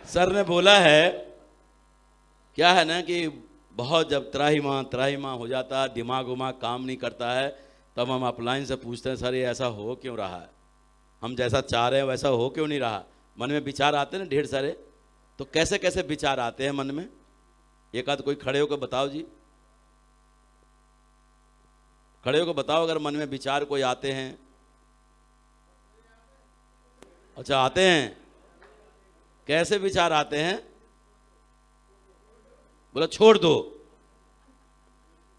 Sir ने बोला है, क्या है ना कि बहुत जब त्राहिमाम हो जाता है, दिमाग उमाग काम नहीं करता है, तब हम अपलाइन से पूछते हैं सर ये ऐसा हो क्यों रहा है, हम जैसा चाह रहे हैं वैसा हो क्यों नहीं रहा। मन में विचार आते हैं ना ढेर सारे, तो कैसे कैसे विचार आते हैं मन में, एक आध कोई खड़े होकर बताओ जी, खड़े होकर बताओ अगर मन में विचार कोई आते हैं। अच्छा आते हैं, कैसे विचार आते हैं? बोला छोड़ दो,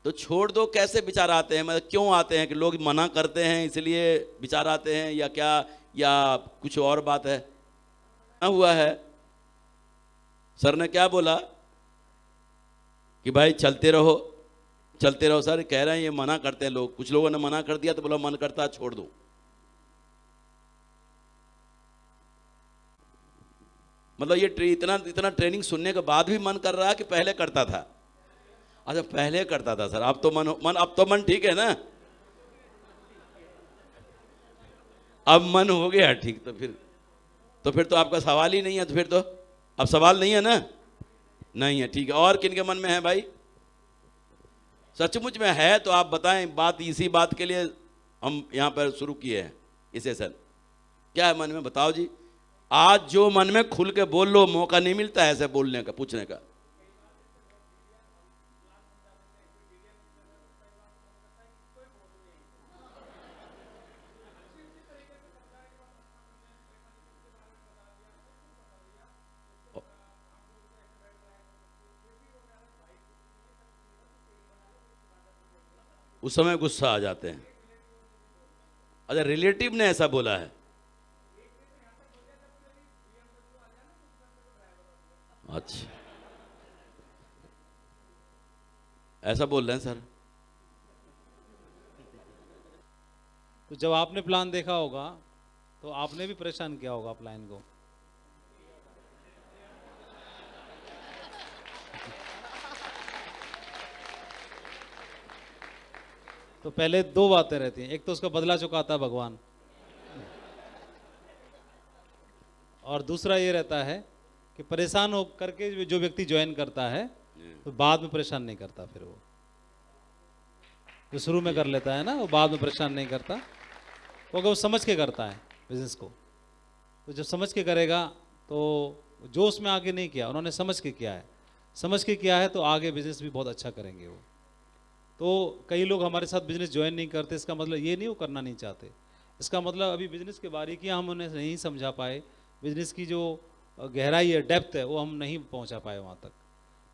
तो छोड़ दो कैसे विचार आते हैं, मतलब क्यों आते हैं? कि लोग मना करते हैं इसलिए विचार आते हैं या क्या, या कुछ और बात है? ना हुआ है। सर ने क्या बोला कि भाई चलते रहो चलते रहो। सर कह रहे हैं ये मना करते हैं लोग, कुछ लोगों ने मना कर दिया तो बोला मन करता है छोड़ दो। मतलब ये इतना इतना ट्रेनिंग सुनने के बाद भी मन कर रहा है कि पहले करता था? अच्छा पहले करता था सर, अब तो अब तो मन ठीक है ना, अब मन हो गया ठीक, तो फिर तो आपका सवाल ही नहीं है, तो फिर तो अब सवाल नहीं है ना, नहीं है, ठीक है। और किन के मन में है भाई, सचमुच में है तो आप बताएं, बात इसी बात के लिए हम यहाँ पर शुरू किए हैं ये सेशन। क्या है मन में बताओ जी, आज जो मन में खुल के बोल लो, मौका नहीं मिलता है ऐसे बोलने का, पूछने का। उस समय गुस्सा आ जाते हैं। अच्छा रिलेटिव ने ऐसा बोला है? अच्छा ऐसा बोल रहे हैं सर। तो जब आपने प्लान देखा होगा तो आपने भी परेशान किया होगा प्लान को। तो पहले दो बातें रहती हैं, एक तो उसका बदला चुकाता है भगवान, और दूसरा ये रहता है कि परेशान हो करके जो व्यक्ति ज्वाइन करता है तो बाद में परेशान नहीं करता, फिर वो जो शुरू में कर लेता है ना वो बाद में परेशान नहीं करता, क्योंकि वो समझ के करता है बिजनेस को। तो जब समझ के करेगा तो जोश में आगे नहीं किया, उन्होंने समझ के किया है, समझ के किया है तो आगे बिजनेस भी बहुत अच्छा करेंगे वो। तो कई लोग हमारे साथ बिजनेस ज्वाइन नहीं करते, इसका मतलब ये नहीं वो करना नहीं चाहते, इसका मतलब अभी बिजनेस के बारीकियां हम उन्हें नहीं समझा पाए, बिजनेस की जो गहराई है, डेप्थ है, वो हम नहीं पहुंचा पाए वहाँ तक।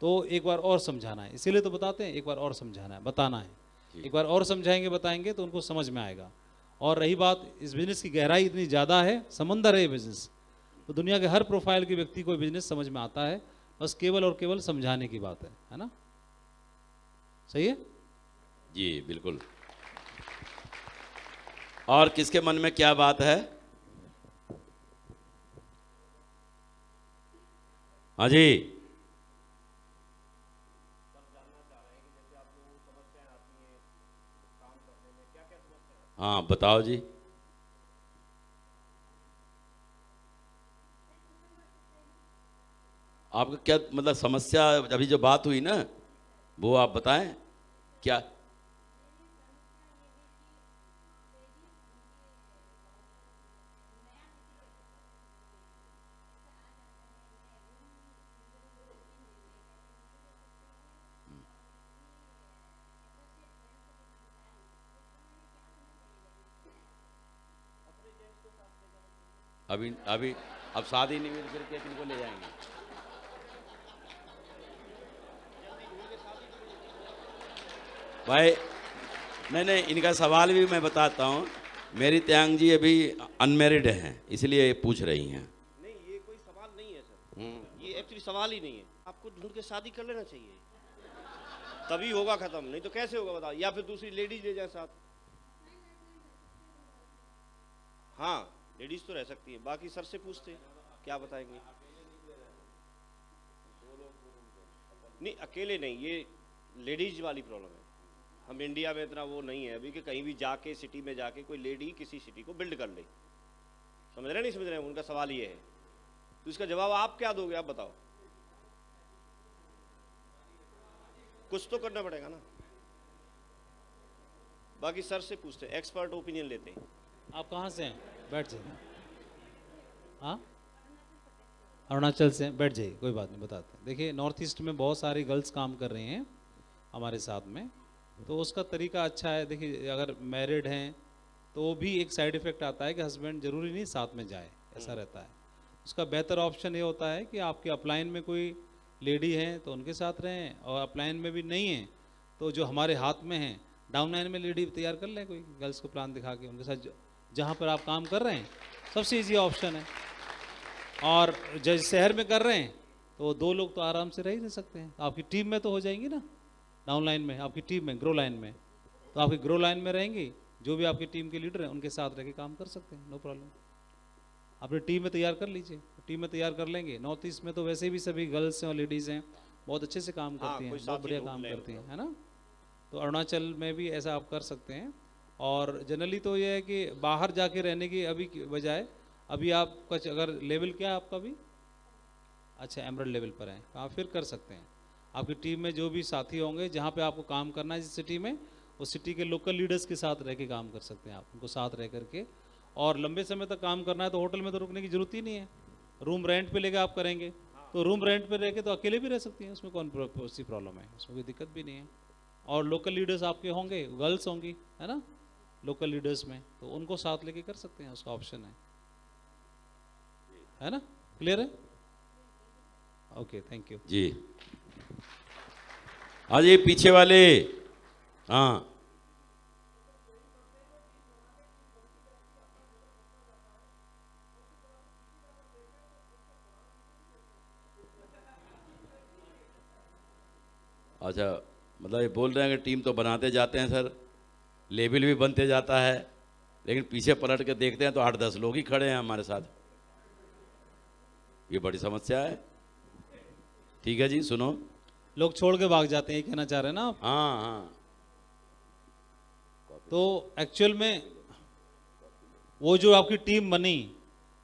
तो एक बार और समझाना है, इसीलिए तो बताते हैं, एक बार और समझाना है, बताना है, एक बार और समझाएंगे बताएंगे तो उनको समझ में आएगा। और रही बात, इस बिजनेस की गहराई इतनी ज़्यादा है, समंदर है ये बिजनेस, तो दुनिया के हर प्रोफाइल के व्यक्ति को बिजनेस समझ में आता है, बस केवल और केवल समझाने की बात है ना? सही है जी बिल्कुल। और किसके मन में क्या बात है? हाँ जी हाँ बताओ जी। आपका क्या मतलब समस्या, अभी जो बात हुई ना वो आप बताएं क्या? अभी अभी अब शादी नहीं हुई तो फिर क्या, किनको ले जाएंगे? भाई नहीं नहीं, इनका सवाल भी मैं बताता हूँ। मेरी त्यांग जी अभी अनमेरिड हैं इसलिए पूछ रही हैं। नहीं ये कोई सवाल नहीं है सर, ये एक्चुअली सवाल ही नहीं है। आपको ढूंढ के शादी कर लेना चाहिए, तभी होगा खत्म, नहीं तो कैसे होगा बताओ? या फिर दूसरी लेडीज ले जाए साथ। हाँ लेडीज तो रह सकती है, बाकी सर से पूछते क्या बताएंगे। नहीं अकेले नहीं, ये लेडीज वाली प्रॉब्लम है। हम इंडिया में इतना वो नहीं है अभी कि कहीं भी जाके सिटी में जाके कोई लेडी किसी सिटी को बिल्ड कर ले। समझ रहे नहीं समझ रहे, उनका सवाल ये है। तो इसका जवाब आप क्या दोगे, आप बताओ। कुछ तो करना पड़ेगा ना। बाकी सर से पूछते हैं, एक्सपर्ट ओपिनियन लेते हैं। आप कहाँ से हैं? बैठ जाइए। हाँ, अरुणाचल से हैं, बैठ जाइए, कोई बात नहीं, बताते हैं। देखिए, नॉर्थ ईस्ट में बहुत सारी गर्ल्स काम कर रही हैं हमारे साथ में, तो उसका तरीका अच्छा है। देखिए, अगर मैरिड हैं तो वो भी एक साइड इफ़ेक्ट आता है कि हस्बैंड ज़रूरी नहीं साथ में जाए, ऐसा रहता है। उसका बेहतर ऑप्शन ये होता है कि आपके अपलाइन में कोई लेडी हैं तो उनके साथ रहें, और अपलाइन में भी नहीं है तो जो हमारे हाथ में हैं डाउन लाइन में लेडी तैयार कर लें, कोई गर्ल्स को प्लान दिखा के उनके साथ जहाँ पर आप काम कर रहे हैं, सबसे ईजी ऑप्शन है। और जब शहर में कर रहे हैं तो 2 लोग तो आराम से रह ही नहीं सकते हैं, आपकी टीम में तो हो जाएंगी ना, डाउन लाइन में, आपकी टीम में, ग्रो लाइन में, तो आपकी ग्रो लाइन में रहेंगी, जो भी आपकी टीम के लीडर हैं उनके साथ रह के काम कर सकते हैं, नो प्रॉब्लम। अपनी टीम में तैयार कर लीजिए, टीम में तैयार कर लेंगे। नॉर्थ ईस्ट में तो वैसे भी सभी गर्ल्स हैं और लेडीज़ हैं, बहुत अच्छे से काम करती हैं, बहुत बढ़िया काम करती हैं, है ना। तो अरुणाचल में भी ऐसा आप कर सकते हैं। और जनरली तो ये है कि बाहर जाके रहने की अभी बजाय, अभी आप कुछ अगर लेवल क्या है आपका भी, अच्छा एमरल्ड लेवल पर है, आप फिर कर सकते हैं। आपकी टीम में जो भी साथी होंगे, जहाँ पे आपको काम करना है जिस सिटी में, उस सिटी के लोकल लीडर्स के साथ रह के काम कर सकते हैं आप, उनको साथ रह करके। और लंबे समय तक काम करना है तो होटल में तो रुकने की जरूरत ही नहीं है, रूम रेंट पे लेके आप करेंगे, तो रूम रेंट पे रह के तो अकेले भी रह सकती हैं, उसमें कौन सी प्रॉब्लम है, उसमें कोई दिक्कत भी नहीं है। और लोकल लीडर्स आपके होंगे, गर्ल्स होंगी, है ना, लोकल लीडर्स में, तो उनको साथ लेके कर सकते हैं, उसका ऑप्शन है ना। क्लियर है? ओके, थैंक यू जी। हाँ जी, पीछे वाले। हाँ, अच्छा, मतलब ये बोल रहे हैं कि टीम तो बनाते जाते हैं सर, लेवल भी बनते जाता है, लेकिन पीछे पलट के देखते हैं तो 8-10 लोग ही खड़े हैं हमारे साथ। ये बड़ी समस्या है। ठीक है जी, सुनो, लोग छोड़ के भाग जाते हैं, ये कहना चाह रहे हैं ना आप। हाँ हाँ, तो एक्चुअल में वो जो आपकी टीम बनी,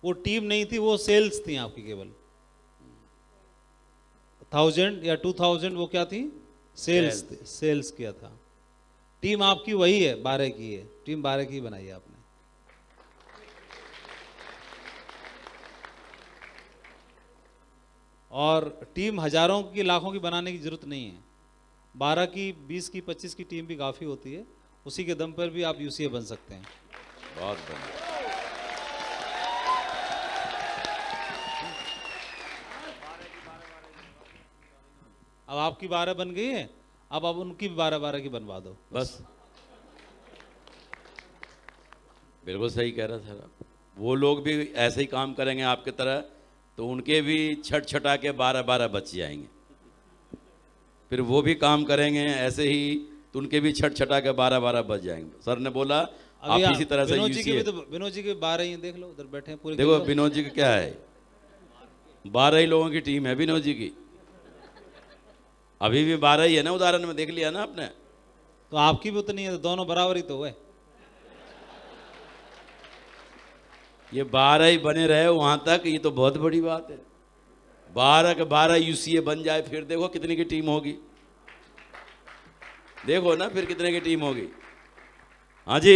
वो टीम नहीं थी, वो सेल्स थी आपकी, केवल 1000 या 2000 वो क्या थी, सेल्स थी, सेल्स किया था। टीम आपकी वही है, 12 की है, टीम 12 की बनाई है आपने। और टीम हजारों की, लाखों की बनाने की जरूरत नहीं है, 12 की, 20 की, 25 की टीम भी काफ़ी होती है, उसी के दम पर भी आप यूसीए बन सकते हैं। बहुत बढ़िया। अब आपकी 12 बन गई है, अब उनकी भी 12-12 की बनवा दो बस। बिल्कुल सही कह रहे हैं सर, वो लोग भी ऐसे ही काम करेंगे आपकी तरह, तो उनके भी छटा के 12-12 बच जाएंगे, फिर वो भी काम करेंगे ऐसे ही, तो उनके भी छटा के 12-12 बच जाएंगे। सर ने बोला आप इसी तरह से विनोद जी के भी, तो विनोद जी के 12 ही हैं, देख लो उधर बैठे हैं पूरे। देखो विनोद जी का क्या है, 12 ही लोगों की टीम है विनोद जी की, अभी भी 12 ही है ना, उदाहरण में देख लिया ना आपने। तो आपकी भी उतनी है, तो दोनों बराबर ही तो हुए। ये 12 ही बने रहे वहां तक, ये तो बहुत बड़ी बात है। 12 के 12 यूसीए बन जाए, फिर देखो कितने की टीम होगी, देखो ना फिर कितने की टीम होगी। हाँ जी,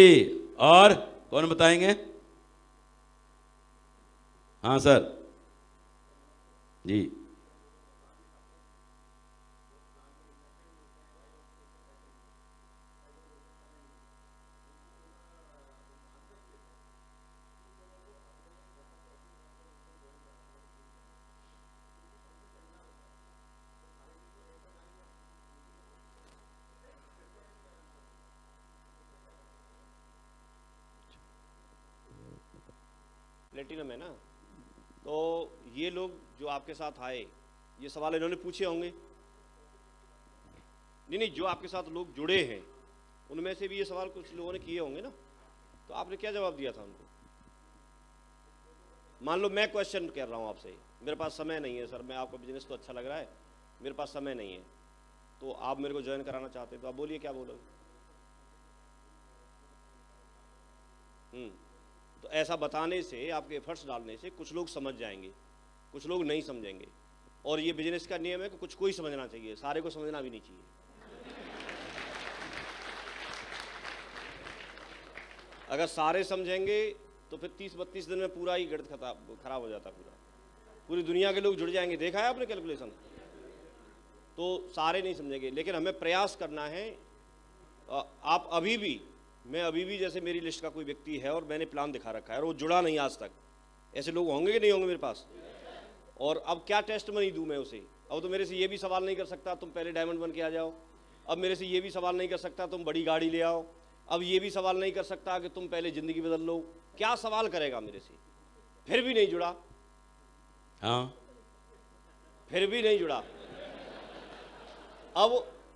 और कौन बताएंगे? हाँ सर जी। प्लेटिनम है ना, तो ये लोग जो आपके साथ आए, ये सवाल इन्होंने पूछे होंगे। नहीं, जो आपके साथ लोग जुड़े हैं उनमें से भी ये सवाल कुछ लोगों ने किए होंगे ना, तो आपने क्या जवाब दिया था उनको? मान लो मैं क्वेश्चन कर रहा हूँ आपसे, मेरे पास समय नहीं है सर, मैं आपका बिजनेस तो अच्छा लग रहा है, मेरे पास समय नहीं है, तो आप मेरे को ज्वाइन कराना चाहते हैं, तो आप बोलिए क्या बोलोगे? तो ऐसा बताने से, आपके एफर्ट्स डालने से कुछ लोग समझ जाएंगे, कुछ लोग नहीं समझेंगे। और ये बिजनेस का नियम है कि कुछ को ही समझना चाहिए, सारे को समझना भी नहीं चाहिए। अगर सारे समझेंगे तो फिर 30-32 दिन में पूरा ही गणित खराब हो जाता, पूरी दुनिया के लोग जुड़ जाएंगे। देखा है आपने कैलकुलेशन? तो सारे नहीं समझेंगे, लेकिन हमें प्रयास करना है। आप अभी भी, मैं अभी भी, जैसे मेरी लिस्ट का कोई व्यक्ति है और मैंने प्लान दिखा रखा है और वो जुड़ा नहीं आज तक, ऐसे लोग होंगे कि नहीं होंगे मेरे पास? और अब क्या टेस्ट मनी दूं मैं उसे? अब तो मेरे से ये भी सवाल नहीं कर सकता तुम पहले डायमंड बन के आ जाओ। अब मेरे से ये भी सवाल नहीं कर सकता तुम बड़ी गाड़ी ले आओ। अब ये भी सवाल नहीं कर सकता कि तुम पहले ज़िंदगी बदल लो। क्या सवाल करेगा मेरे से? फिर भी नहीं जुड़ा। हाँ, फिर भी नहीं जुड़ा। अब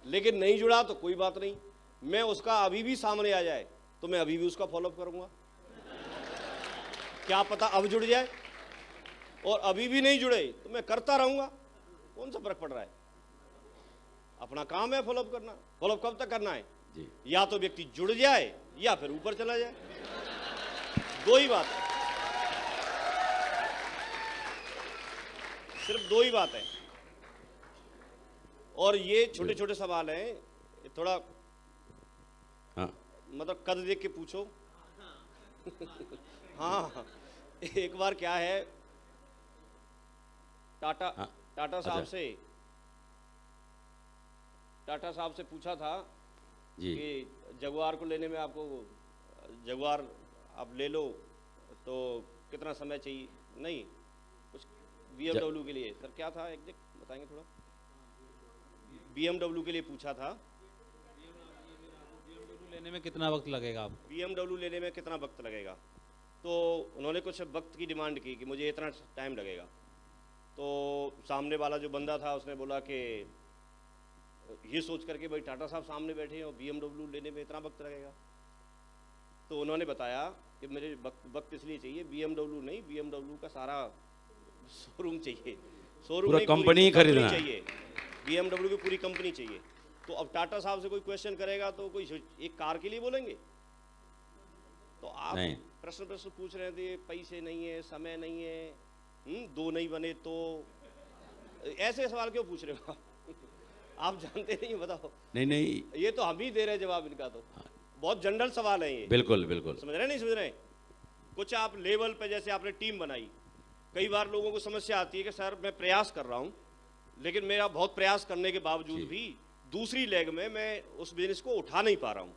लेकिन नहीं जुड़ा तो कोई बात नहीं, मैं उसका अभी भी सामने आ जाए तो मैं अभी भी उसका फॉलोअप करूंगा। क्या पता अब जुड़ जाए, और अभी भी नहीं जुड़े तो मैं करता रहूंगा। कौन सा फर्क पड़ रहा है? अपना काम है फॉलोअप करना। फॉलोअप कब तक करना है जी। या तो व्यक्ति जुड़ जाए या फिर ऊपर चला जाए, दो ही बात है, सिर्फ दो ही बात है। और ये छोटे छोटे सवाल हैं, थोड़ा हाँ, मतलब कद देख के पूछो। हाँ, एक बार क्या है, टाटा साहब अच्छा। से टाटा साहब से पूछा था जी। कि जगुआर को लेने में आपको, जगुआर आप ले लो तो कितना समय चाहिए? नहीं, कुछ BMW के लिए। सर क्या था एग्जैक्ट बताएंगे थोड़ा? BMW के लिए पूछा था। BMW लेने में कितना वक्त लगेगा आपको? BMW लेने में कितना वक्त लगेगा? तो उन्होंने कुछ वक्त की डिमांड की कि मुझे इतना टाइम लगेगा। तो सामने वाला जो बंदा था उसने बोला कि ये सोच करके भाई टाटा साहब सामने बैठे हैं और BMW लेने में इतना वक्त लगेगा। तो उन्होंने बताया कि मेरे वक्त इसलिए चाहिए, BMW नहीं, BMW का सारा शोरूम चाहिए, शोरूम पूरा नहीं, कंपनी ही पूरी खरीदना चाहिए, BMW की पूरी कंपनी चाहिए। तो अब टाटा साहब से कोई क्वेश्चन करेगा तो कोई एक कार के लिए बोलेंगे? तो आप नहीं। प्रश्न पूछ रहे थे, पैसे नहीं है, समय नहीं है, दो नहीं बने तो, ऐसे सवाल क्यों पूछ रहे हो? आप जानते नहीं, बताओ। नहीं, ये तो हम ही दे रहे हैं जवाब इनका। तो बहुत जनरल सवाल है ये। बिल्कुल बिल्कुल। समझ रहे नहीं समझ रहे? कुछ आप लेवल पे, जैसे आपने टीम बनाई, कई बार लोगों को समस्या आती है कि सर मैं प्रयास कर रहा हूँ, लेकिन मेरा बहुत प्रयास करने के बावजूद भी दूसरी लेग में मैं उस बिजनेस को उठा नहीं पा रहा हूँ।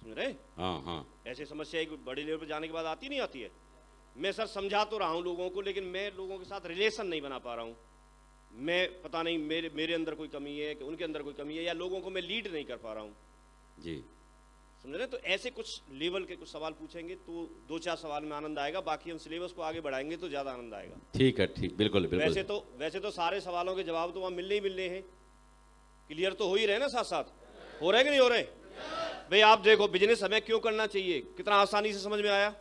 समझ रहे? हाँ। ऐसी समस्या एक बड़ी लेवल पर जाने के बाद आती नहीं आती है? मैं सर समझा तो रहा हूँ लोगों को, लेकिन मैं लोगों के साथ रिलेशन नहीं बना पा रहा हूँ। मैं पता नहीं मेरे अंदर कोई कमी है कि उनके अंदर कोई कमी है, या लोगों को मैं लीड नहीं कर पा रहा हूँ जी। समझ रहे? तो ऐसे कुछ लेवल के कुछ सवाल पूछेंगे तो 2-4 सवाल में आनंद आएगा, बाकी हम सिलेबस को आगे बढ़ाएंगे तो ज़्यादा आनंद आएगा। ठीक है, ठीक, बिल्कुल बिल्कुल। वैसे तो सारे सवालों के जवाब तो वहाँ मिलने ही मिलने हैं। क्लियर तो हो ही रहे ना, साथ साथ हो रहे कि नहीं हो रहे? भाई आप देखो, बिजनेस हमें क्यों करना चाहिए, कितना आसानी से समझ में आया।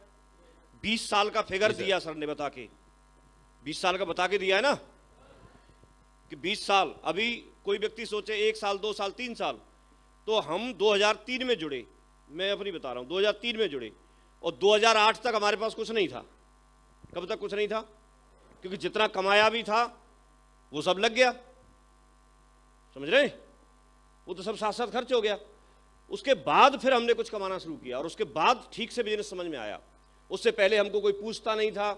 20 साल का फिगर दिया सर ने, बता के 20 साल का बता के दिया है ना, कि 20 साल। अभी कोई व्यक्ति सोचे 1 साल 2 साल 3 साल, तो हम 2003 में जुड़े, मैं अपनी बता रहा हूँ, 2003 में जुड़े और 2008 तक हमारे पास कुछ नहीं था। कब तक कुछ नहीं था? क्योंकि जितना कमाया भी था वो सब लग गया। समझ रहे? वो तो सब साथ साथ खर्च हो गया। उसके बाद फिर हमने कुछ कमाना शुरू किया और उसके बाद ठीक से बिजनेस समझ में आया। उससे पहले हमको कोई पूछता नहीं था,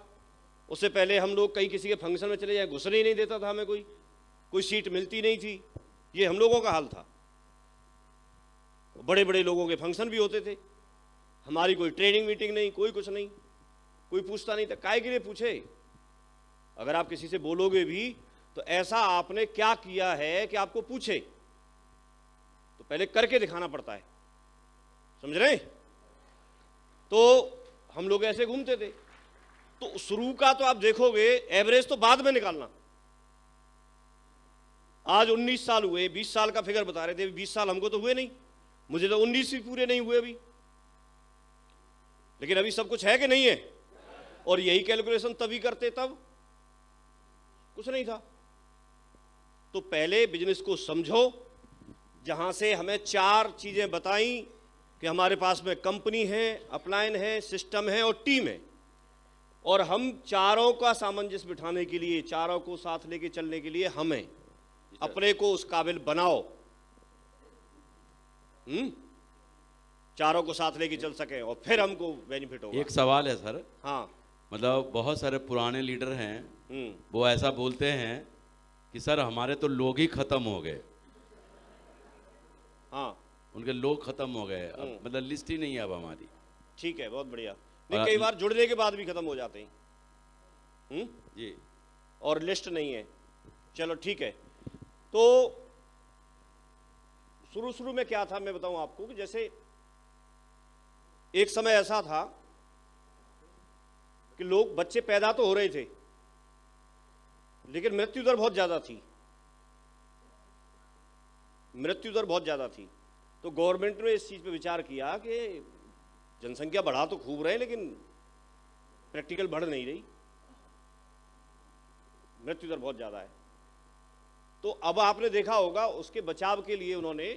उससे पहले हम लोग कहीं किसी के फंक्शन में चले जाए, घुसने ही नहीं देता था हमें, कोई सीट मिलती नहीं थी। ये हम लोगों का हाल था। बड़े बड़े लोगों के फंक्शन भी होते थे, हमारी कोई ट्रेनिंग मीटिंग नहीं, कोई कुछ नहीं, कोई पूछता नहीं था। काहे के लिए पूछे? अगर आप किसी से बोलोगे भी तो ऐसा आपने क्या किया है कि आपको पूछे, तो पहले करके दिखाना पड़ता है। समझ रहे? तो हम लोग ऐसे घूमते थे। तो शुरू का तो आप देखोगे, एवरेज तो बाद में निकालना। आज 19 साल हुए, 20 साल का फिगर बता रहे थे, 20 साल हमको तो हुए नहीं, मुझे तो 19 भी पूरे नहीं हुए अभी, लेकिन अभी सब कुछ है कि नहीं है? और यही कैलकुलेशन तभी करते, तब कुछ नहीं था। तो पहले बिजनेस को समझो, जहां से हमें 4 चीजें बताई कि हमारे पास में कंपनी है, अपलाइन है, सिस्टम है और टीम है। और हम चारों का सामंजस्य बिठाने के लिए, चारों को साथ लेके चलने के लिए हम हैं। अपने को उस काबिल बनाओ, चारों को साथ लेके चल सके और फिर हमको बेनिफिट होगा। एक सवाल है सर, हाँ, मतलब बहुत सारे पुराने लीडर हैं, वो ऐसा बोलते हैं कि सर हमारे तो लोग ही खत्म हो गए। हाँ, उनके लोग खत्म हो गए, अब मतलब लिस्ट ही नहीं है अब हमारी। ठीक है, बहुत बढ़िया। नहीं, कई बार जुड़ने के बाद भी खत्म हो जाते हैं जी, और लिस्ट नहीं है। चलो ठीक है। तो शुरू में क्या था मैं बताऊं आपको, कि जैसे एक समय ऐसा था कि लोग, बच्चे पैदा तो हो रहे थे लेकिन मृत्यु दर बहुत ज्यादा थी, मृत्यु दर बहुत ज्यादा थी। तो गवर्नमेंट ने इस चीज पे विचार किया कि जनसंख्या बढ़ा तो खूब रहे लेकिन प्रैक्टिकल बढ़ नहीं रही, मृत्यु दर बहुत ज्यादा है। तो अब आपने देखा होगा, उसके बचाव के लिए उन्होंने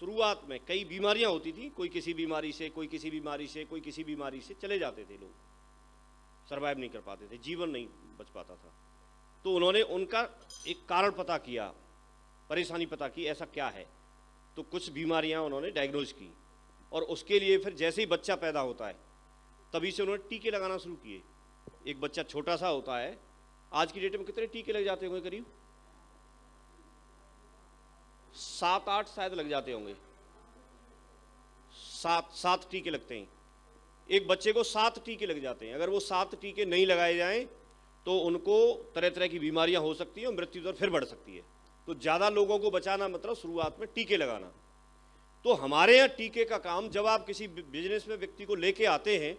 शुरुआत में कई बीमारियां होती थी, कोई किसी बीमारी से, कोई किसी बीमारी से, कोई किसी बीमारी से चले जाते थे, लोग सरवाइव नहीं कर पाते थे, जीवन नहीं बच पाता था। तो उन्होंने उनका एक कारण पता किया, परेशानी पता की ऐसा क्या है। तो कुछ बीमारियां उन्होंने डायग्नोज की और उसके लिए फिर जैसे ही बच्चा पैदा होता है तभी से उन्होंने टीके लगाना शुरू किए। एक बच्चा छोटा सा होता है, आज की डेट में कितने टीके लग जाते होंगे? करीब 7-8 शायद लग जाते होंगे, 7 टीके लगते हैं एक बच्चे को, 7 टीके लग जाते हैं। अगर वो 7 टीके नहीं लगाए जाएं तो उनको तरह तरह की बीमारियां हो सकती हैं और मृत्यु दर फिर बढ़ सकती है। तो ज़्यादा लोगों को बचाना मतलब शुरुआत में टीके लगाना। तो हमारे यहाँ टीके का काम, जब आप किसी बिजनेस में व्यक्ति को लेके आते हैं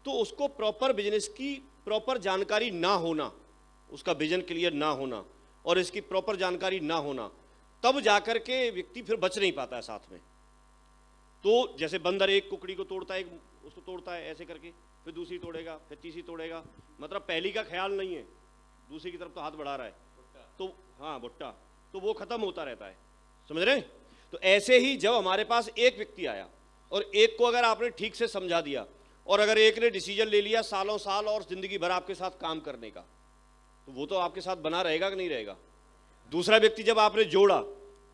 तो उसको प्रॉपर बिजनेस की प्रॉपर जानकारी ना होना, उसका विजन क्लियर ना होना और इसकी प्रॉपर जानकारी ना होना, तब जाकर के व्यक्ति फिर बच नहीं पाता है साथ में। तो जैसे बंदर एक कुकड़ी को तोड़ता है, उसको तोड़ता है ऐसे करके, फिर दूसरी तोड़ेगा, फिर तीसरी तोड़ेगा, मतलब पहली का ख्याल नहीं है, दूसरी की तरफ तो हाथ बढ़ा रहा है, तो हाँ भुट्टा, तो वो खत्म होता रहता है, समझ रहे हैं? तो ऐसे ही जब हमारे पास एक व्यक्ति आया और एक को अगर आपने ठीक से समझा दिया और अगर एक ने डिसीजन ले लिया सालों साल और जिंदगी भर आपके साथ काम करने का, तो वो तो आपके साथ बना रहेगा कि नहीं रहेगा। दूसरा व्यक्ति जब आपने जोड़ा,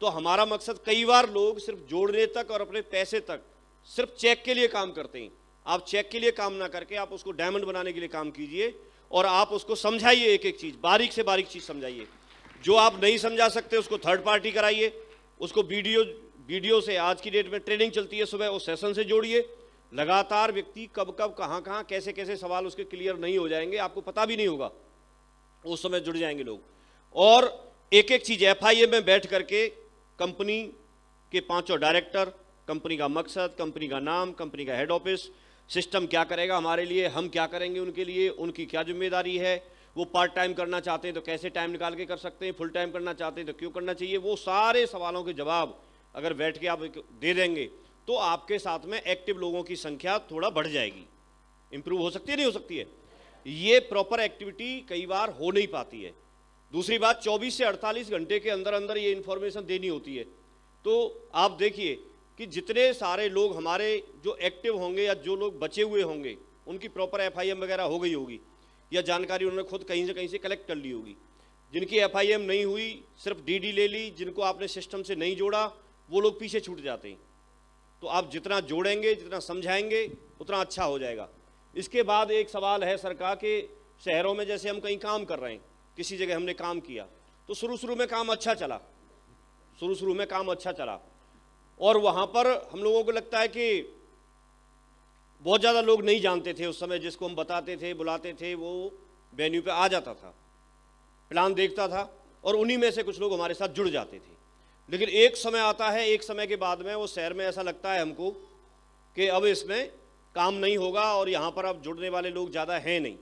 तो हमारा मकसद, कई बार लोग सिर्फ जोड़ने तक और अपने पैसे तक सिर्फ चेक के लिए काम करते हैं। आप चेक के लिए काम ना करके आप उसको डायमंड बनाने के लिए काम कीजिए और आप उसको समझाइए, एक एक चीज, बारीक से बारीक चीज समझाइए। जो आप नहीं समझा सकते उसको थर्ड पार्टी कराइए, उसको वीडियो से, आज की डेट में ट्रेनिंग चलती है सुबह, उस सेशन से जोड़िए। लगातार व्यक्ति कब कब कहाँ कहाँ कैसे कैसे सवाल उसके क्लियर नहीं हो जाएंगे, आपको पता भी नहीं होगा, उस समय जुड़ जाएंगे लोग। और एक एक चीज FIM में बैठ करके कंपनी के 5 डायरेक्टर, कंपनी का मकसद, कंपनी का नाम, कंपनी का हेड ऑफिस, सिस्टम क्या करेगा हमारे लिए, हम क्या करेंगे उनके लिए, उनकी क्या जिम्मेदारी है, वो पार्ट टाइम करना चाहते हैं तो कैसे टाइम निकाल के कर सकते हैं, फुल टाइम करना चाहते हैं तो क्यों करना चाहिए, वो सारे सवालों के जवाब अगर बैठ के आप दे देंगे तो आपके साथ में एक्टिव लोगों की संख्या थोड़ा बढ़ जाएगी, इंप्रूव हो सकती है, नहीं हो सकती है। ये प्रॉपर एक्टिविटी कई बार हो नहीं पाती है। दूसरी बात, 24 से 48 घंटे के अंदर अंदर ये इंफॉर्मेशन देनी होती है। तो आप देखिए कि जितने सारे लोग हमारे जो एक्टिव होंगे या जो लोग बचे हुए होंगे उनकी प्रॉपर FIM वगैरह हो गई होगी या जानकारी उन्होंने खुद कहीं से कलेक्ट कर ली होगी। जिनकी FIM नहीं हुई, सिर्फ DD ले ली, जिनको आपने सिस्टम से नहीं जोड़ा, वो लोग पीछे छूट जाते हैं। तो आप जितना जोड़ेंगे, जितना समझाएंगे, उतना अच्छा हो जाएगा। इसके बाद एक सवाल है सर का कि शहरों में जैसे हम कहीं काम कर रहे हैं, किसी जगह हमने काम किया तो शुरू में काम अच्छा चला, शुरू में काम अच्छा चला और वहाँ पर हम लोगों को लगता है कि बहुत ज़्यादा लोग नहीं जानते थे उस समय, जिसको हम बताते थे, बुलाते थे, वो वेन्यू पे आ जाता था, प्लान देखता था और उन्हीं में से कुछ लोग हमारे साथ जुड़ जाते थे। लेकिन एक समय आता है, एक समय के बाद में वो शहर में ऐसा लगता है हमको कि अब इसमें काम नहीं होगा और यहाँ पर अब जुड़ने वाले लोग ज़्यादा हैं नहीं।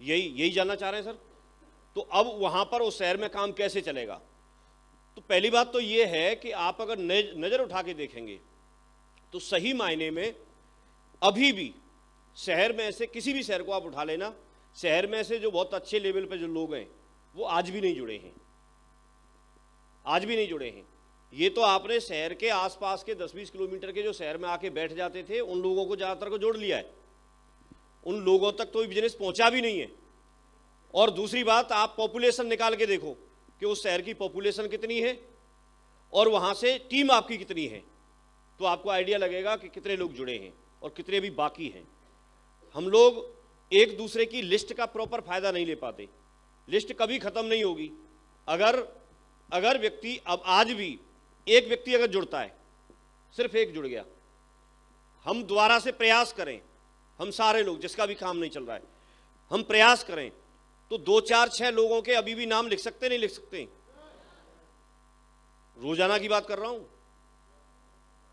यही जानना चाह रहे हैं सर? तो अब वहाँ पर उस शहर में काम कैसे चलेगा? तो पहली बात तो ये है कि आप अगर नज़र उठा के देखेंगे तो सही मायने में अभी भी शहर में से किसी भी शहर को आप उठा लेना, शहर में से जो बहुत अच्छे लेवल पे जो लोग हैं वो आज भी नहीं जुड़े हैं, आज भी नहीं जुड़े हैं। ये तो आपने शहर के आसपास के 10-20 किलोमीटर के जो शहर में आके बैठ जाते थे उन लोगों को ज़्यादातर को जोड़ लिया है। उन लोगों तक तो बिजनेस पहुंचा भी नहीं है। और दूसरी बात, आप पॉपुलेशन निकाल के देखो कि उस शहर की पॉपुलेशन कितनी है और वहां से टीम आपकी कितनी है, तो आपको आइडिया लगेगा कि कितने लोग जुड़े हैं और कितने भी बाकी हैं। हम लोग एक दूसरे की लिस्ट का प्रॉपर फायदा नहीं ले पाते। लिस्ट कभी खत्म नहीं होगी। अगर व्यक्ति, अब आज भी एक व्यक्ति अगर जुड़ता है, सिर्फ एक जुड़ गया, हम दोबारा से प्रयास करें, हम सारे लोग जिसका भी काम नहीं चल रहा है, हम प्रयास करें तो 2 4 6 लोगों के अभी भी नाम लिख सकते नहीं लिख सकते? रोजाना की बात कर रहा हूं,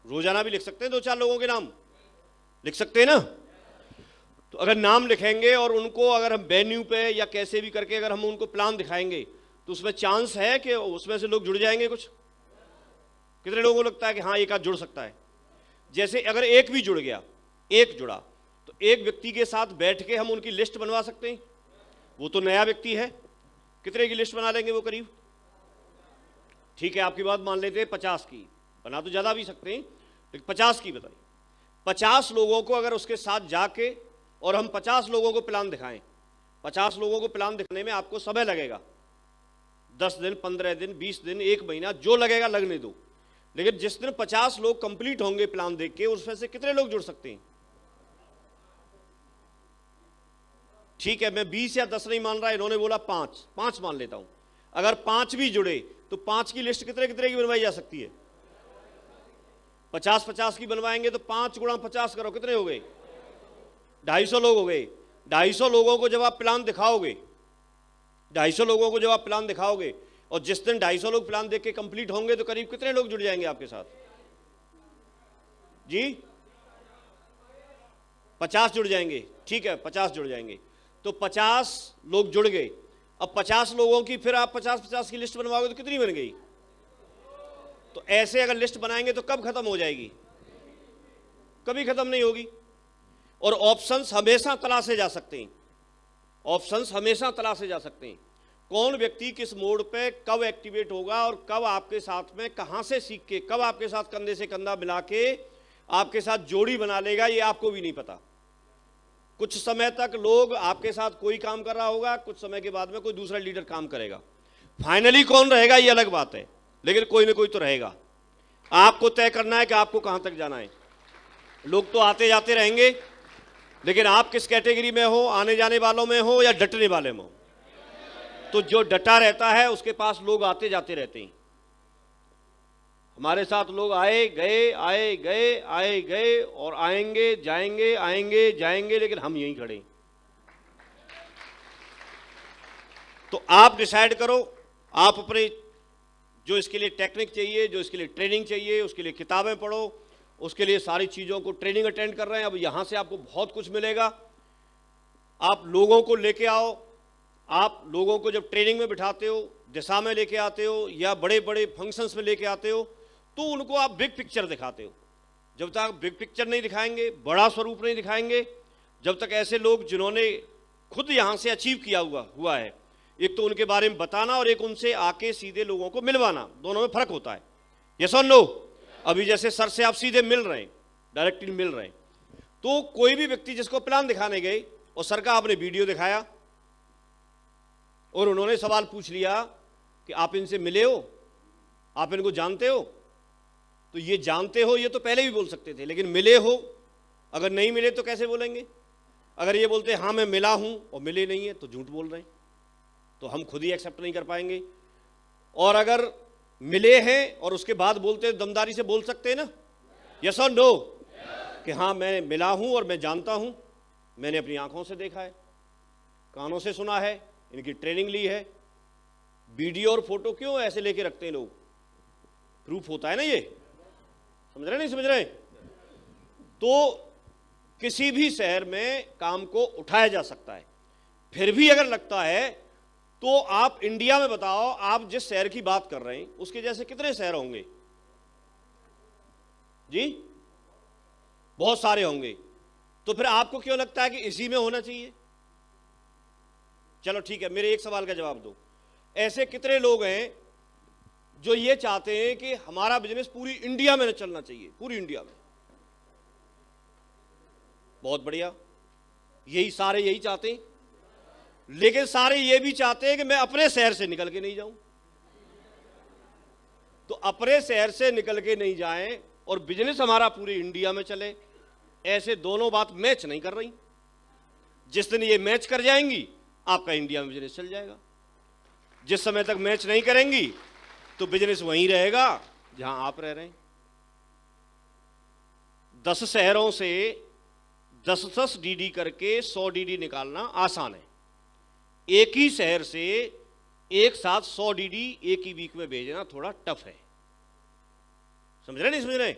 रोजाना भी लिख सकते हैं 2 4 लोगों के नाम लिख सकते हैं ना। तो अगर नाम लिखेंगे और उनको अगर हम वेन्यू पे या कैसे भी करके अगर हम उनको प्लान दिखाएंगे तो उसमें चांस है कि उसमें से लोग जुड़ जाएंगे। कुछ कितने लोगों को लगता है कि हाँ एक आध जुड़ सकता है? जैसे अगर एक भी जुड़ गया, एक जुड़ा, तो एक व्यक्ति के साथ बैठ के हम उनकी लिस्ट बनवा सकते हैं। वो तो नया व्यक्ति है, कितने की लिस्ट बना लेंगे वो? करीब, ठीक है आपकी बात मान लेते हैं 50 की, बना तो ज्यादा भी सकते हैं लेकिन 50 की बताइए। 50 लोगों को अगर उसके साथ जाके और हम 50 लोगों को प्लान दिखाएं, 50 लोगों को प्लान दिखाने में आपको समय लगेगा, 10 दिन, 15 दिन, 20 दिन, 1 महीना, जो लगेगा लगने दो। लेकिन जिस दिन 50 लोग कंप्लीट होंगे प्लान देख के, उसमें से कितने लोग जुड़ सकते हैं? ठीक है, मैं 20 या 10 नहीं मान रहा, इन्होंने बोला 5 मान लेता हूं। अगर 5 भी जुड़े तो 5 की लिस्ट कितने कितने की बनवाई जा सकती है? 50 की बनवाएंगे तो 5 गुणा 50 करो, कितने हो गए? 250 लोग हो गए। 250 लोगों को जब आप प्लान दिखाओगे, 250 लोगों को जब आप प्लान दिखाओगे और जिस दिन 250 लोग प्लान देख के कंप्लीट होंगे तो करीब कितने लोग जुड़ जाएंगे आपके साथ जी? 50 जुड़ जाएंगे। ठीक है, 50 जुड़ जाएंगे तो 50 लोग जुड़ गए। अब 50 लोगों की फिर आप 50 की लिस्ट बनवाओगे तो कितनी बन गई? तो ऐसे अगर लिस्ट बनाएंगे तो कब खत्म हो जाएगी? कभी खत्म नहीं होगी। और ऑप्शंस हमेशा तलाशे जा सकते हैं, ऑप्शंस हमेशा तलाशे जा सकते हैं। कौन व्यक्ति किस मोड पे कब एक्टिवेट होगा और कब आपके साथ में कहां से सीख के कब आपके साथ कंधे से कंधा मिला के आपके साथ जोड़ी बना लेगा, ये आपको भी नहीं पता। कुछ समय तक लोग आपके साथ कोई काम कर रहा होगा, कुछ समय के बाद में कोई दूसरा लीडर काम करेगा। फाइनली कौन रहेगा ये अलग बात है, लेकिन कोई ना कोई तो रहेगा। आपको तय करना है कि आपको कहां तक जाना है। लोग तो आते जाते रहेंगे, लेकिन आप किस कैटेगरी में हो, आने जाने वालों में हो या डटने वाले में हो? तो जो डटा रहता है उसके पास लोग आते जाते रहते हैं। हमारे साथ लोग आए गए आए गए आए गए और आएंगे जाएंगे आएंगे जाएंगे, लेकिन हम यहीं खड़े। तो आप डिसाइड करो, आप अपने जो इसके लिए टेक्निक चाहिए, जो इसके लिए ट्रेनिंग चाहिए, उसके लिए किताबें पढ़ो, उसके लिए सारी चीज़ों को ट्रेनिंग अटेंड कर रहे हैं। अब यहाँ से आपको बहुत कुछ मिलेगा। आप लोगों को लेके आओ, आप लोगों को जब ट्रेनिंग में बिठाते हो, दिशा में लेके आते हो या बड़े बड़े फंक्शंस में लेके आते हो, तो उनको आप बिग पिक्चर दिखाते हो। जब तक बिग पिक्चर नहीं दिखाएंगे, बड़ा स्वरूप नहीं दिखाएंगे, जब तक ऐसे लोग जिन्होंने खुद यहाँ से अचीव किया हुआ है, एक तो उनके बारे में बताना और एक उनसे आके सीधे लोगों को मिलवाना, दोनों में फर्क होता है। यस और नो? अभी जैसे सर से आप सीधे मिल रहे हैं, डायरेक्टली मिल रहे हैं, तो कोई भी व्यक्ति जिसको प्लान दिखाने गए और सर का आपने वीडियो दिखाया और उन्होंने सवाल पूछ लिया कि आप इनसे मिले हो, आप इनको जानते हो? तो ये जानते हो ये तो पहले भी बोल सकते थे, लेकिन मिले हो, अगर नहीं मिले तो कैसे बोलेंगे? अगर ये बोलते हाँ मैं मिला हूं और मिले नहीं है तो झूठ बोल रहे हैं, तो हम खुद ही एक्सेप्ट नहीं कर पाएंगे। और अगर मिले हैं और उसके बाद बोलते दमदारी से बोल सकते हैं ना, यस और नो, कि हाँ मैं मिला हूं और मैं जानता हूं, मैंने अपनी आंखों से देखा है, कानों से सुना है, इनकी ट्रेनिंग ली है। वीडियो और फोटो क्यों ऐसे लेके रखते हैं लोग? प्रूफ होता है ना। ये समझ रहे नहीं समझ रहे? तो किसी भी शहर में काम को उठाया जा सकता है। फिर भी अगर लगता है तो आप इंडिया में बताओ, आप जिस शहर की बात कर रहे हैं उसके जैसे कितने शहर होंगे जी? बहुत सारे होंगे। तो फिर आपको क्यों लगता है कि इसी में होना चाहिए? चलो ठीक है, मेरे एक सवाल का जवाब दो। ऐसे कितने लोग हैं जो ये चाहते हैं कि हमारा बिजनेस पूरी इंडिया में चलना चाहिए, पूरी इंडिया में? बहुत बढ़िया, यही सारे यही चाहते हैं, लेकिन सारे ये भी चाहते हैं कि मैं अपने शहर से निकल के नहीं जाऊं। तो अपने शहर से निकल के नहीं जाएं और बिजनेस हमारा पूरे इंडिया में चले, ऐसे दोनों बात मैच नहीं कर रही। जिस दिन ये मैच कर जाएंगी आपका इंडिया में बिजनेस चल जाएगा। जिस समय तक मैच नहीं करेंगी तो बिजनेस वहीं रहेगा जहां आप रह रहे हैं। 10 शहरों से 10-10 डीडी करके 100 डीडी निकालना आसान है। एक ही शहर से एक साथ 100 डीडी एक ही वीक में भेजना थोड़ा टफ है। समझ रहे नहीं समझ रहे?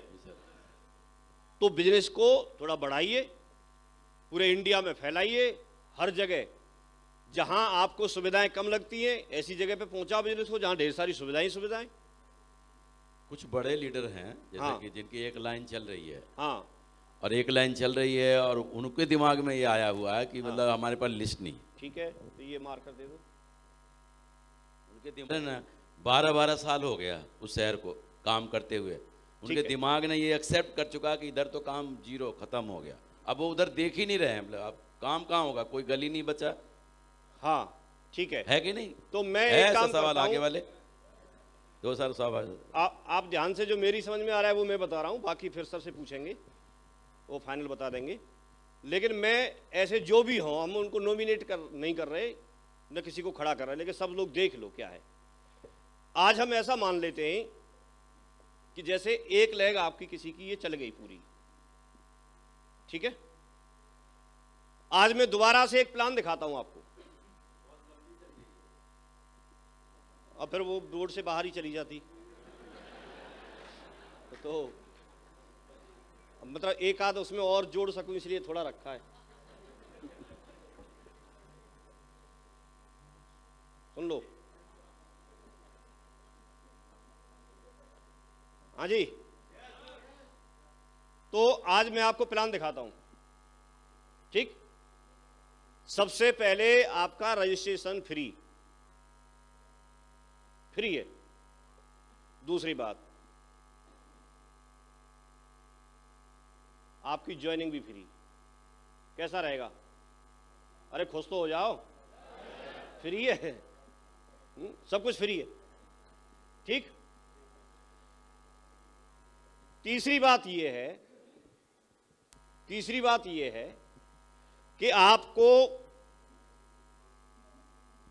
तो बिजनेस को थोड़ा बढ़ाइए, पूरे इंडिया में फैलाइए, हर जगह जहां आपको सुविधाएं कम लगती हैं ऐसी जगह पे पहुंचाओ बिजनेस को जहां ढेर सारी सुविधाएं। कुछ बड़े लीडर हैं जैसे हाँ। कि जिनकी एक लाइन चल रही है, हाँ और एक लाइन चल रही है और उनके दिमाग में ये आया हुआ है कि मतलब हमारे पास लिस्ट नहीं। ठीक है, तो ये मार कर दे दो। उनके दिमाग ना 12-12 साल हो गया उस शहर को काम करते हुए, उनके है। दिमाग ने ये एक्सेप्ट कर चुका कि इधर तो काम जीरो खत्म हो गया। अब वो उधर देख ही नहीं रहे हैं, मतलब अब काम कहाँ होगा, कोई गली नहीं बचा हाँ ठीक है कि नहीं? तो मैं है एक काम ऐसा सवाल करता आगे हूं, वाले 2 साल सवाल। आप ध्यान से, जो मेरी समझ में आ रहा है वो मैं बता रहा हूं, बाकी फिर सर से पूछेंगे, वो फाइनल बता देंगे। लेकिन मैं ऐसे जो भी हों, हम उनको नॉमिनेट नहीं कर रहे, न किसी को खड़ा कर रहे, लेकिन सब लोग देख लो क्या है। आज हम ऐसा मान लेते हैं कि जैसे एक लेग आपकी किसी की ये चल गई पूरी, ठीक है। आज मैं दोबारा से एक प्लान दिखाता हूं आपको, और फिर वो रोड से बाहर ही चली जाती। तो मतलब एक आध उसमें और जोड़ सकूं इसलिए थोड़ा रखा है। सुन लो। हाँ जी, तो आज मैं आपको प्लान दिखाता हूं, ठीक। सबसे पहले आपका रजिस्ट्रेशन फ्री है। दूसरी बात, आपकी ज्वाइनिंग भी फ्री। कैसा रहेगा? अरे खुश तो हो जाओ, फ्री है, सब कुछ फ्री है, ठीक। तीसरी बात यह है कि आपको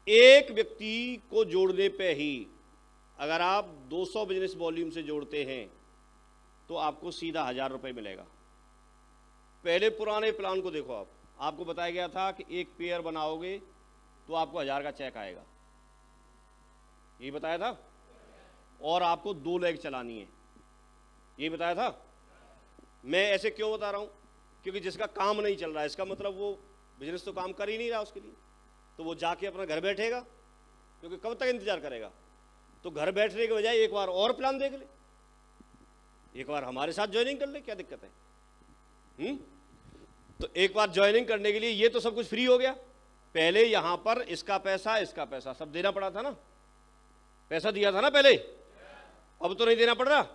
एक व्यक्ति को जोड़ने पे ही, अगर आप 200 बिजनेस वॉल्यूम से जोड़ते हैं तो आपको सीधा 1000 रुपये मिलेगा। पहले पुराने प्लान को देखो, आपको बताया गया था कि एक पेयर बनाओगे तो आपको 1000 का चेक आएगा, यही बताया था। और आपको 2 लेग चलानी है, यही बताया था। मैं ऐसे क्यों बता रहा हूं? क्योंकि जिसका काम नहीं चल रहा है, इसका मतलब वो बिजनेस तो काम कर ही नहीं रहा उसके लिए, तो वो जाके अपना घर बैठेगा, क्योंकि कब तक इंतजार करेगा। तो घर बैठने के बजाय एक बार और प्लान देख ले, एक बार हमारे साथ ज्वाइनिंग कर ले, क्या दिक्कत है? तो एक बार ज्वाइनिंग करने के लिए ये तो सब कुछ फ्री हो गया। पहले यहां पर इसका पैसा सब देना पड़ा था ना, पैसा दिया था ना पहले, अब तो नहीं देना पड़ रहा।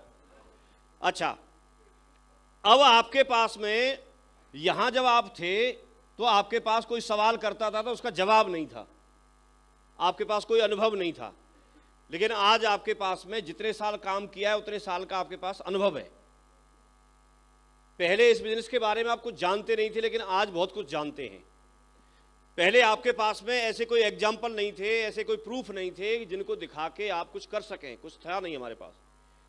अच्छा, अब आपके पास में यहां जब आप थे तो आपके पास कोई सवाल करता था तो उसका जवाब नहीं था, आपके पास कोई अनुभव नहीं था। लेकिन आज आपके पास में जितने साल काम किया है उतने साल का आपके पास अनुभव है। पहले इस बिजनेस के बारे में आप कुछ जानते नहीं थे, लेकिन आज बहुत कुछ जानते हैं। पहले आपके पास में ऐसे कोई एग्जाम्पल नहीं थे, ऐसे कोई प्रूफ नहीं थे जिनको दिखा के आप कुछ कर सकें, कुछ था नहीं हमारे पास।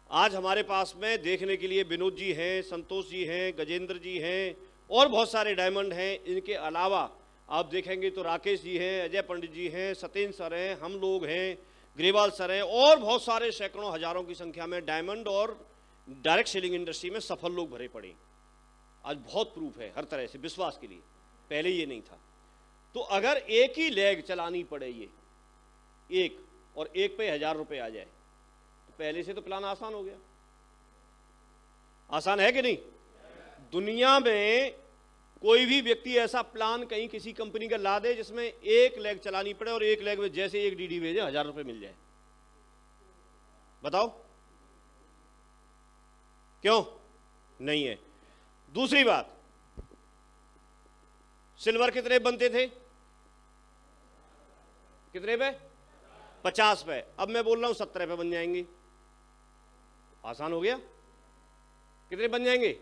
आज हमारे पास में देखने के लिए विनोद जी हैं, संतोष जी हैं, गजेंद्र जी हैं, और बहुत सारे डायमंड हैं। इनके अलावा आप देखेंगे तो राकेश जी हैं, अजय पंडित जी हैं, सत्येंद्र सर हैं, हम लोग हैं, ग्रेवाल सर हैं, और बहुत सारे सैकड़ों हजारों की संख्या में डायमंड और डायरेक्ट सेलिंग इंडस्ट्री में सफल लोग भरे पड़े। आज बहुत प्रूफ है हर तरह से विश्वास के लिए, पहले ये नहीं था। तो अगर एक ही लेग चलानी पड़े, ये एक, और एक पे 1000 रुपये आ जाए, तो पहले से तो प्लान आसान हो गया। आसान है कि नहीं? दुनिया में कोई भी व्यक्ति ऐसा प्लान कहीं किसी कंपनी का ला दे जिसमें एक लेग चलानी पड़े और एक लेग में जैसे एक डीडी भेजे 1000 रुपये मिल जाए? बताओ क्यों नहीं है? दूसरी बात, सिल्वर कितने बनते थे? कितने पे? 50 पे। अब मैं बोल रहा हूं 17 पे बन जाएंगे। आसान हो गया। कितने बन जाएंगे?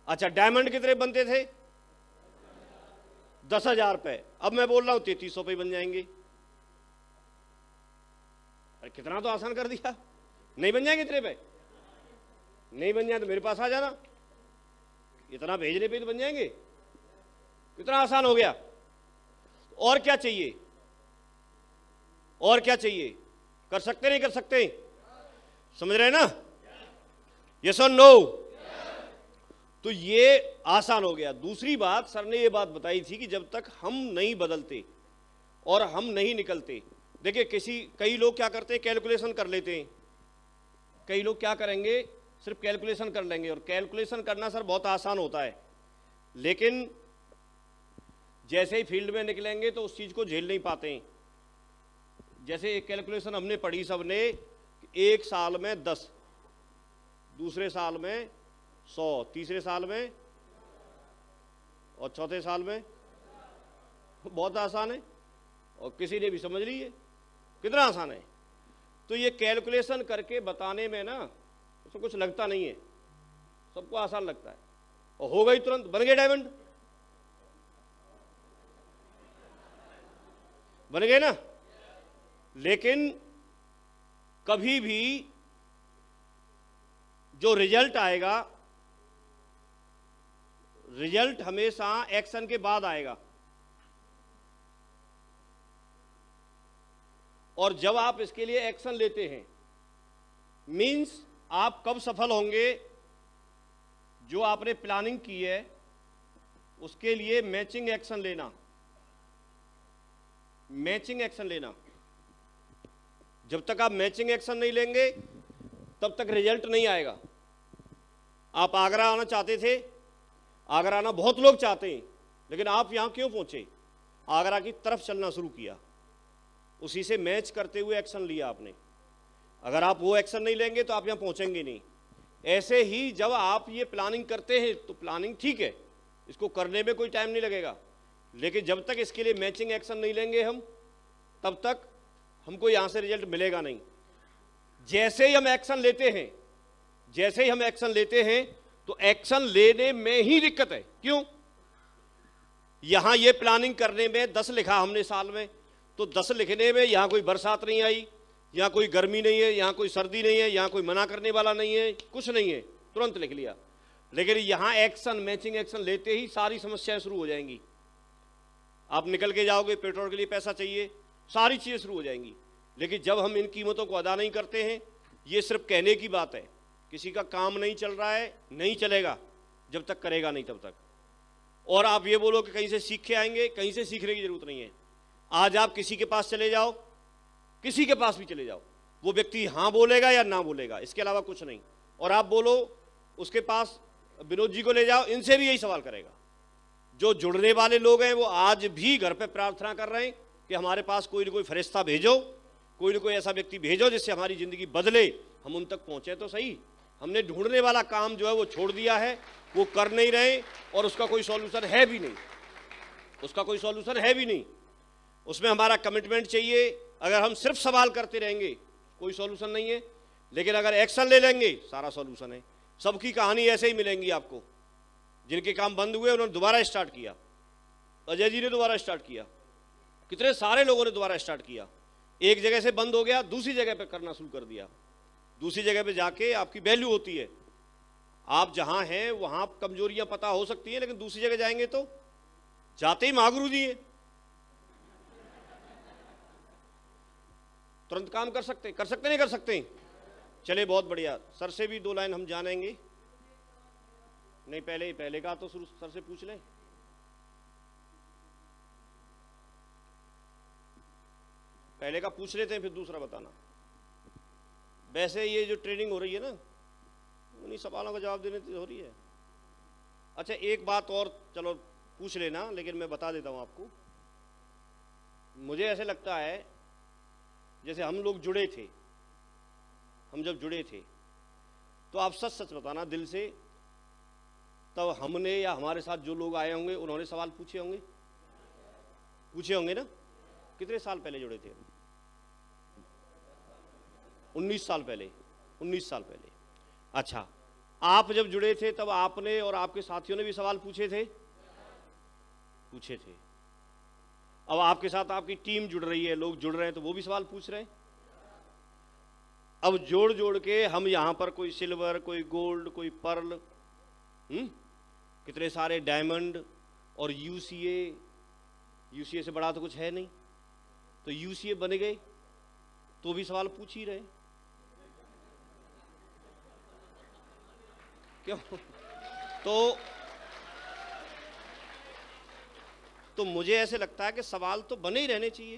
अच्छा, डायमंड कितने बनते थे? 10,000 पे। अब मैं बोल रहा हूं 3300 पे बन जाएंगे। अरे कितना तो आसान कर दिया। नहीं बन जाएंगे इतने पे? नहीं बन जाए तो मेरे पास आ जाना, इतना भेजने पे तो बन जाएंगे। कितना आसान हो गया। और क्या चाहिए? और क्या चाहिए? कर सकते नहीं कर सकते? समझ रहे हैं ना? यस और नो? तो ये आसान हो गया। दूसरी बात, सर ने ये बात बताई थी कि जब तक हम नहीं बदलते और हम नहीं निकलते, देखिए कई लोग क्या करते हैं, कैलकुलेशन कर लेते हैं। कई लोग क्या करेंगे, सिर्फ कैलकुलेशन कर लेंगे। और कैलकुलेशन करना सर बहुत आसान होता है, लेकिन जैसे ही फील्ड में निकलेंगे तो उस चीज़ को झेल नहीं पाते हैं। जैसे एक कैलकुलेशन हमने पढ़ी सबने, एक साल में 10, दूसरे साल में 100, तीसरे साल में और चौथे साल में। बहुत आसान है और किसी ने भी समझ ली है। कितना आसान है। तो ये कैलकुलेशन करके बताने में ना उसको कुछ लगता नहीं है, सबको आसान लगता है और हो गई तुरंत, बन गए डायमंड, बन गए ना। लेकिन कभी भी जो रिजल्ट आएगा, रिजल्ट हमेशा एक्शन के बाद आएगा। और जब आप इसके लिए एक्शन लेते हैं, मीन्स आप कब सफल होंगे, जो आपने प्लानिंग की है उसके लिए मैचिंग एक्शन लेना, मैचिंग एक्शन लेना। जब तक आप मैचिंग एक्शन नहीं लेंगे तब तक रिजल्ट नहीं आएगा। आप आगरा आना चाहते थे, आगरा आना बहुत लोग चाहते हैं, लेकिन आप यहां क्यों पहुंचे? आगरा की तरफ चलना शुरू किया, उसी से मैच करते हुए एक्शन लिया आपने। अगर आप वो एक्शन नहीं लेंगे तो आप यहां पहुंचेंगे नहीं। ऐसे ही जब आप ये प्लानिंग करते हैं तो प्लानिंग ठीक है, इसको करने में कोई टाइम नहीं लगेगा, लेकिन जब तक इसके लिए मैचिंग एक्शन नहीं लेंगे हम, तब तक हमको यहां से रिजल्ट मिलेगा नहीं। जैसे ही हम एक्शन लेते हैं, जैसे ही हम एक्शन लेते हैं तो एक्शन लेने में ही दिक्कत है। क्यों? यहां ये प्लानिंग करने में 10 लिखा हमने साल में, तो 10 लिखने में यहां कोई बरसात नहीं आई, यहां कोई गर्मी नहीं है, यहां कोई सर्दी नहीं है, यहां कोई मना करने वाला नहीं है, कुछ नहीं है, तुरंत लिख लिया। लेकिन यहां एक्शन, मैचिंग एक्शन लेते ही सारी समस्याएं शुरू हो जाएंगी। आप निकल के जाओगे, पेट्रोल के लिए पैसा चाहिए, सारी चीजें शुरू हो जाएंगी। लेकिन जब हम इन कीमतों को अदा नहीं करते हैं, ये सिर्फ कहने की बात है, किसी का काम नहीं चल रहा है, नहीं चलेगा जब तक करेगा नहीं तब तक। और आप ये बोलो कि कहीं से सीख के आएंगे, कहीं से सीखने की जरूरत नहीं है। आज आप किसी के पास चले जाओ, किसी के पास भी चले जाओ, वो व्यक्ति हाँ बोलेगा या ना बोलेगा, इसके अलावा कुछ नहीं। और आप बोलो उसके पास विनोद जी को ले जाओ, इनसे भी यही सवाल करेगा। जो जुड़ने वाले लोग हैं वो आज भी घर पे प्रार्थना कर रहे हैं कि हमारे पास कोई ना कोई फरिश्ता भेजो, कोई ना कोई ऐसा व्यक्ति भेजो जिससे हमारी जिंदगी बदले, हम उन तक पहुंचे तो सही। हमने ढूंढने वाला काम जो है वो छोड़ दिया है, वो कर नहीं रहे और उसका कोई सॉल्यूशन है भी नहीं, उसका कोई सॉल्यूशन है भी नहीं। उसमें हमारा कमिटमेंट चाहिए। अगर हम सिर्फ सवाल करते रहेंगे कोई सॉल्यूशन नहीं है, लेकिन अगर एक्शन ले लेंगे सारा सॉल्यूशन है। सबकी कहानी ऐसे ही मिलेंगी आपको। जिनके काम बंद हुए उन्होंने दोबारा स्टार्ट किया, अजय जी ने दोबारा स्टार्ट किया, कितने सारे लोगों ने दोबारा स्टार्ट किया। एक जगह से बंद हो गया, दूसरी जगह पे करना शुरू कर दिया। दूसरी जगह पे जाके आपकी वैल्यू होती है। आप जहां हैं वहां कमजोरियां पता हो सकती है, लेकिन दूसरी जगह जाएंगे तो जाते ही महागुरु जी हैं, तुरंत काम कर सकते नहीं कर सकते। चले बहुत बढ़िया। सर से भी 2 लाइन हम जानेंगे। नहीं, पहले का तो शुरू सर से पूछ लें। पहले का पूछ लेते हैं, फिर दूसरा बताना। वैसे ये जो ट्रेनिंग हो रही है ना, उन्हीं सवालों का जवाब देने से हो रही है। अच्छा, एक बात और चलो पूछ लेना, लेकिन मैं बता देता हूं आपको। मुझे ऐसे लगता है जैसे हम लोग जुड़े थे, हम जब जुड़े थे तो आप सच सच बताना दिल से तब हमने या हमारे साथ जो लोग आए होंगे उन्होंने सवाल पूछे होंगे ना। कितने साल पहले जुड़े थे? 19 साल पहले। 19 साल पहले। अच्छा, आप जब जुड़े थे तब आपने और आपके साथियों ने भी सवाल पूछे थे? अब आपके साथ आपकी टीम जुड़ रही है, लोग जुड़ रहे हैं, तो वो भी सवाल पूछ रहे हैं। अब जोड़ जोड़ के हम यहां पर कोई सिल्वर, कोई गोल्ड, कोई पर्ल, कितने सारे डायमंड और यूसीए से बड़ा तो कुछ है नहीं, तो यूसीए बन गए तो भी सवाल पूछ ही रहे। क्यों? तो मुझे ऐसे लगता है कि सवाल तो बने ही रहने चाहिए,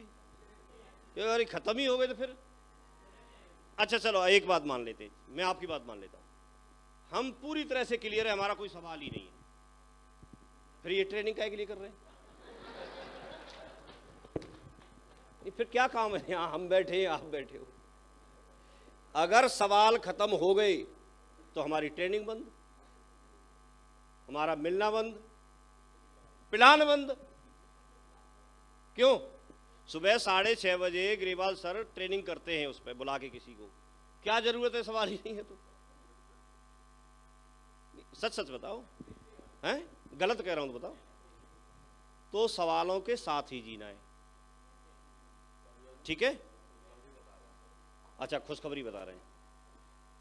अगर ये खत्म ही हो गए तो फिर। अच्छा चलो, एक बात मान लेते, मैं आपकी बात मान लेता हूं, हम पूरी तरह से क्लियर है, हमारा कोई सवाल ही नहीं है, फिर ये ट्रेनिंग काहे के लिए कर रहे हैं? फिर क्या काम है? यहां हम बैठे हैं, आप बैठे हो। अगर सवाल खत्म हो गए तो हमारी ट्रेनिंग बंद, हमारा मिलना बंद, प्लान बंद। क्यों? सुबह 6:30 बजे ग्रेवाल सर ट्रेनिंग करते हैं, उस पर बुला के किसी को, क्या जरूरत है? सवाल ही नहीं है तो। सच सच बताओ, हैं? गलत कह रहा हूं तो बताओ। तो सवालों के साथ ही जीना है, ठीक है? अच्छा, खुशखबरी बता रहे हैं,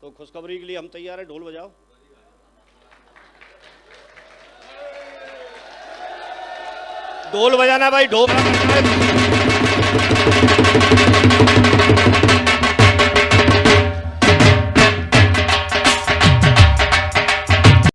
तो खुशखबरी के लिए हम तैयार हैं, ढोल बजाओ। ढोल बजाना भाई, ढोल बजाना।